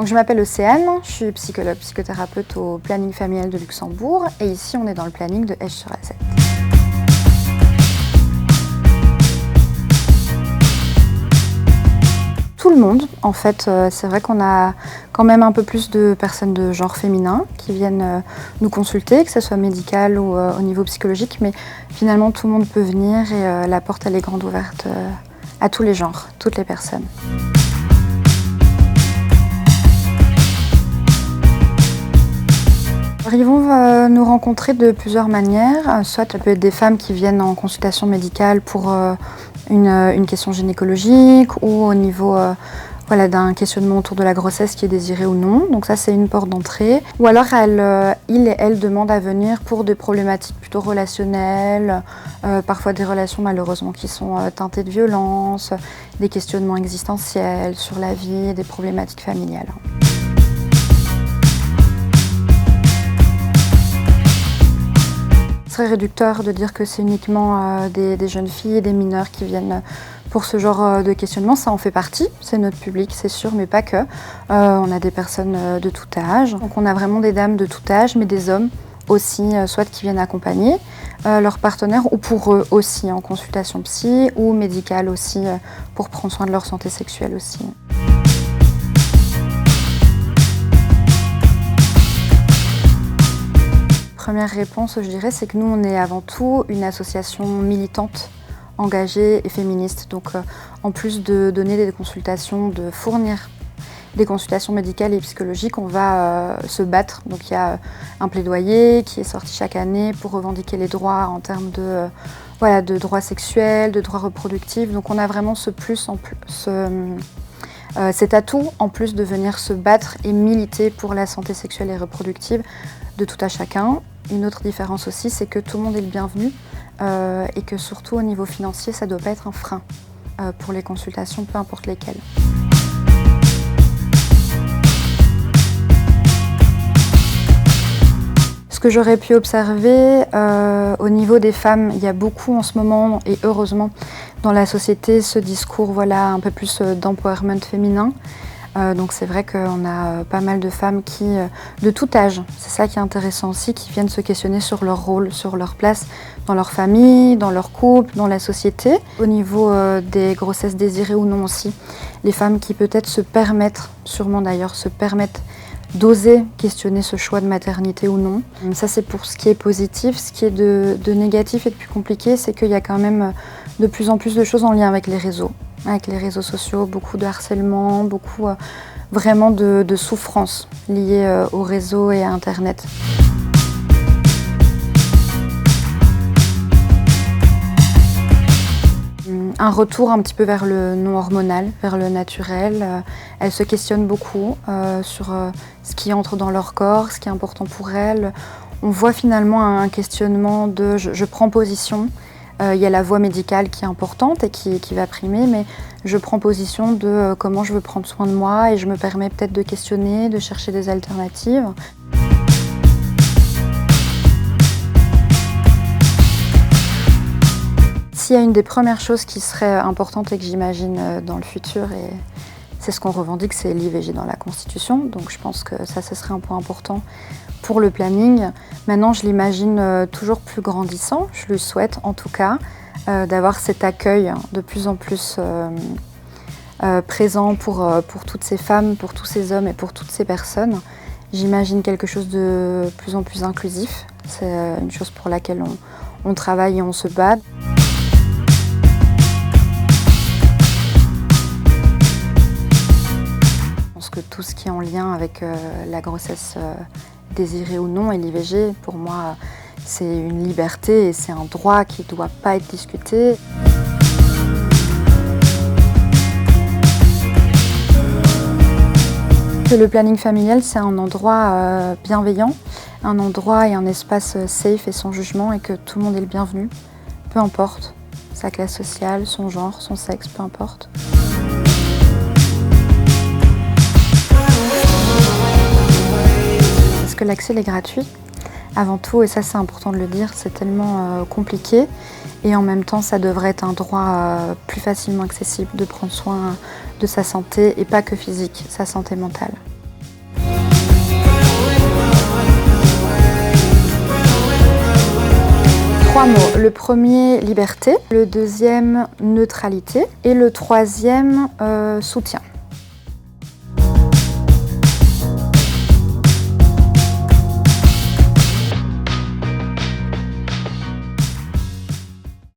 Donc, je m'appelle Océane, je suis psychologue, psychothérapeute au planning familial de Luxembourg et ici on est dans le planning de Esch-sur-Alzette. Tout le monde, en fait, c'est vrai qu'on a quand même un peu plus de personnes de genre féminin qui viennent nous consulter, que ce soit médical ou au niveau psychologique, mais finalement tout le monde peut venir et la porte elle est grande ouverte à tous les genres, toutes les personnes. Ils vont nous rencontrer de plusieurs manières, soit ça peut être des femmes qui viennent en consultation médicale pour une question gynécologique ou au niveau d'un questionnement autour de la grossesse qui est désirée ou non. Donc ça c'est une porte d'entrée. Ou alors il et elle demandent à venir pour des problématiques plutôt relationnelles, parfois des relations malheureusement qui sont teintées de violence, des questionnements existentiels sur la vie et des problématiques familiales. C'est très réducteur de dire que c'est uniquement des jeunes filles et des mineurs qui viennent pour ce genre de questionnement. Ça en fait partie, c'est notre public, c'est sûr, mais pas que. On a des personnes de tout âge. Donc on a vraiment des dames de tout âge, mais des hommes aussi, soit qui viennent accompagner leurs partenaires ou pour eux aussi en consultation psy ou médicale aussi pour prendre soin de leur santé sexuelle aussi. Première réponse, je dirais, c'est que nous, on est avant tout une association militante, engagée et féministe. Donc, en plus de donner des consultations, de fournir des consultations médicales et psychologiques, on va se battre. Donc, il y a un plaidoyer qui est sorti chaque année pour revendiquer les droits en termes de droits sexuels, de droits reproductifs. Donc, on a vraiment ce plus en plus. Cet atout, en plus de venir se battre et militer pour la santé sexuelle et reproductive de tout à chacun. Une autre différence aussi, c'est que tout le monde est le bienvenu et que surtout au niveau financier, ça ne doit pas être un frein pour les consultations, peu importe lesquelles. Ce que j'aurais pu observer au niveau des femmes, il y a beaucoup en ce moment, et heureusement, dans la société, ce discours un peu plus d'empowerment féminin. Donc c'est vrai qu'on a pas mal de femmes qui, de tout âge, c'est ça qui est intéressant aussi, qui viennent se questionner sur leur rôle, sur leur place dans leur famille, dans leur couple, dans la société. Au niveau des grossesses désirées ou non aussi, les femmes qui peut-être se permettent, sûrement d'ailleurs, d'oser questionner ce choix de maternité ou non. Ça c'est pour ce qui est positif. Ce qui est de négatif et de plus compliqué, c'est qu'il y a quand même de plus en plus de choses en lien avec les réseaux sociaux, beaucoup de harcèlement, beaucoup vraiment de souffrance liée aux réseaux et à Internet. Un retour un petit peu vers le non hormonal, vers le naturel. Elles se questionnent beaucoup sur ce qui entre dans leur corps, ce qui est important pour elles. On voit finalement un questionnement de je prends position. Il y a la voie médicale qui est importante et qui va primer, mais je prends position de comment je veux prendre soin de moi et je me permets peut-être de questionner, de chercher des alternatives. S'il y a une des premières choses qui serait importante et que j'imagine dans le futur, et c'est ce qu'on revendique, c'est l'IVG dans la Constitution. Donc je pense que ça, ce serait un point important pour le planning. Maintenant, je l'imagine toujours plus grandissant. Je lui souhaite en tout cas d'avoir cet accueil de plus en plus présent pour toutes ces femmes, pour tous ces hommes et pour toutes ces personnes. J'imagine quelque chose de plus en plus inclusif. C'est une chose pour laquelle on travaille et on se bat. Que tout ce qui est en lien avec la grossesse désirée ou non et l'IVG, pour moi, c'est une liberté et c'est un droit qui ne doit pas être discuté. Que le planning familial, c'est un endroit bienveillant, un endroit et un espace safe et sans jugement et que tout le monde est le bienvenu, peu importe sa classe sociale, son genre, son sexe, peu importe. Parce que l'accès est gratuit, avant tout, et ça c'est important de le dire, c'est tellement compliqué et en même temps ça devrait être un droit plus facilement accessible de prendre soin de sa santé et pas que physique, sa santé mentale. 3 mots. Le premier, liberté. Le deuxième, neutralité. Et le troisième, soutien.